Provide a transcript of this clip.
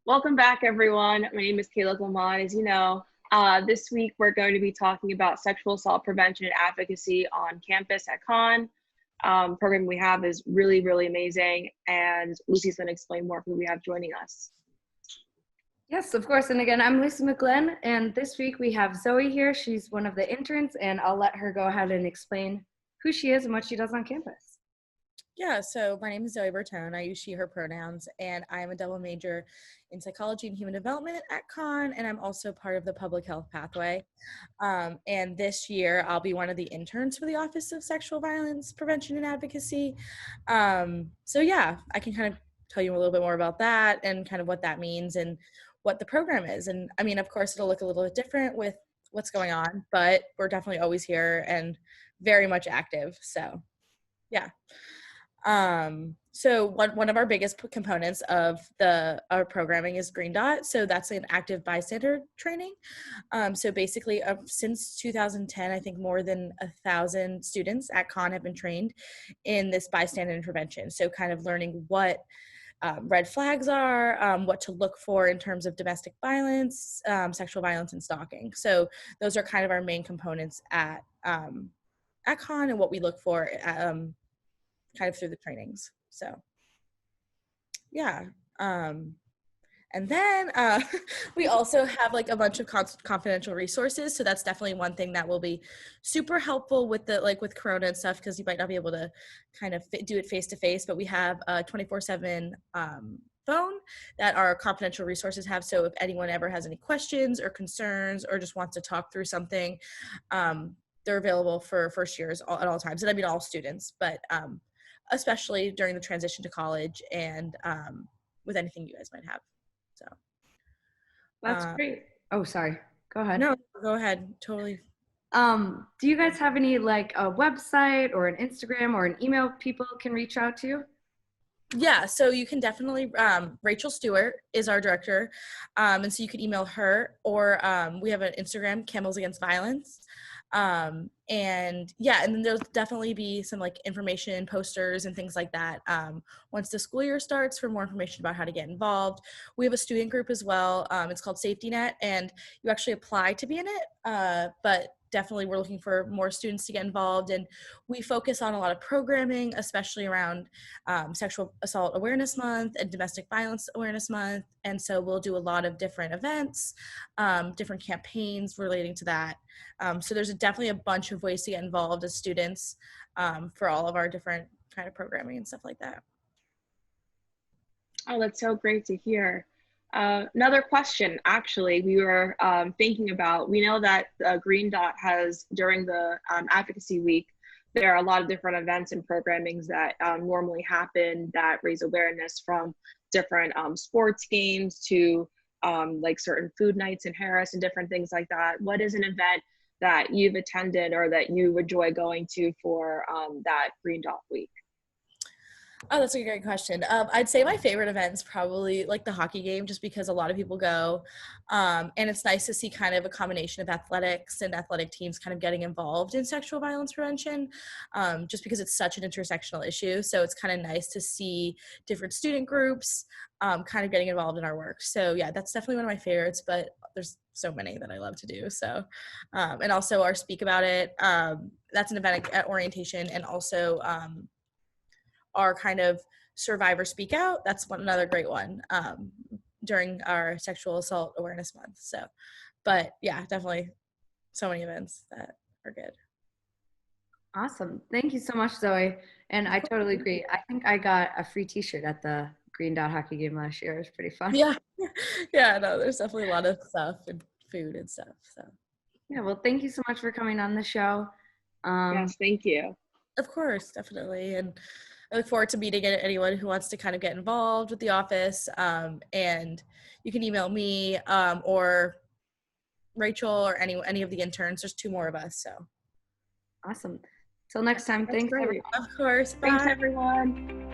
Welcome back, everyone. My name is Kayla and as you know. This week, we're going to be talking about sexual assault prevention and advocacy on campus at Con. Program we have is really, really amazing, and Lucy's going to explain more who we have joining us. Yes, of course. And again, I'm Lucy McGlynn, and this week we have Zoe here. She's one of the interns, and I'll let her go ahead and explain who she is and what she does on campus. Yeah, so my name is Zoe Bertone. I use she, her pronouns, and I'm a double major in psychology and human development at Con, and I'm also part of the public health pathway. And this year, I'll be one of the interns for the Office of Sexual Violence Prevention and Advocacy. So yeah, I can kind of tell you a little bit more about that and kind of what that means and what the program is. And I mean, of course, it'll look a little bit different with what's going on, but we're definitely always here and very much active. So yeah. So one of our biggest components of our programming is Green Dot. So that's an active bystander training. So basically since 2010, I think more than 1,000 students at Con have been trained in this bystander intervention. So kind of learning what red flags are, what to look for in terms of domestic violence, sexual violence, and stalking. So those are kind of our main components at Con and what we look for kind of through the trainings. So yeah. And then we also have like a bunch of confidential resources. So that's definitely one thing that will be super helpful with with Corona and stuff, because you might not be able to kind of do it face to face, but we have a 24/7 phone that our confidential resources have. So if anyone ever has any questions or concerns or just wants to talk through something, they're available for first years at all times. And I mean, all students, but especially during the transition to college and with anything you guys might have. So that's great. Oh, sorry. Go ahead. No, go ahead. Totally. Do you guys have any like a website or an Instagram or an email people can reach out to? Yeah, so you can definitely, Rachel Stewart is our director, and so you can email her, or we have an Instagram, Camels Against Violence, and yeah, and then there'll definitely be some like information posters and things like that once the school year starts for more information about how to get involved. We have a student group as well. It's called Safety Net, and you actually apply to be in it, but definitely we're looking for more students to get involved, and we focus on a lot of programming, especially around Sexual Assault Awareness Month and Domestic Violence Awareness Month. And so we'll do a lot of different events, different campaigns relating to that. So there's definitely a bunch of ways to get involved as students for all of our different kind of programming and stuff like that. Oh, that's so great to hear. Another question, actually, we were thinking about, we know that Green Dot has, during the Advocacy Week, there are a lot of different events and programmings that normally happen that raise awareness, from different sports games to like certain food nights in Harris and different things like that. What is an event that you've attended or that you enjoy going to for that Green Dot Week? Oh, that's a great question. I'd say my favorite event is probably like the hockey game, just because a lot of people go. And it's nice to see kind of a combination of athletics and athletic teams kind of getting involved in sexual violence prevention, just because it's such an intersectional issue. So it's kind of nice to see different student groups kind of getting involved in our work. So yeah, that's definitely one of my favorites, but there's so many that I love to do. So, and also our Speak About It, that's an event at orientation, and also our kind of Survivor Speak Out. That's another great one during our Sexual Assault Awareness Month. So, but yeah, definitely so many events that are good. Awesome. Thank you so much, Zoe. And I totally agree. I think I got a free t-shirt at the Green Dot hockey game last year. It was pretty fun. Yeah. Yeah, no, there's definitely a lot of stuff and food and stuff. So yeah, well, thank you so much for coming on the show. Yes, thank you. Of course, definitely. And I look forward to meeting anyone who wants to kind of get involved with the office. And you can email me or Rachel or any of the interns. There's 2 more of us. So awesome. Till next time. Thanks, everyone. Of course. Bye. Thanks, everyone.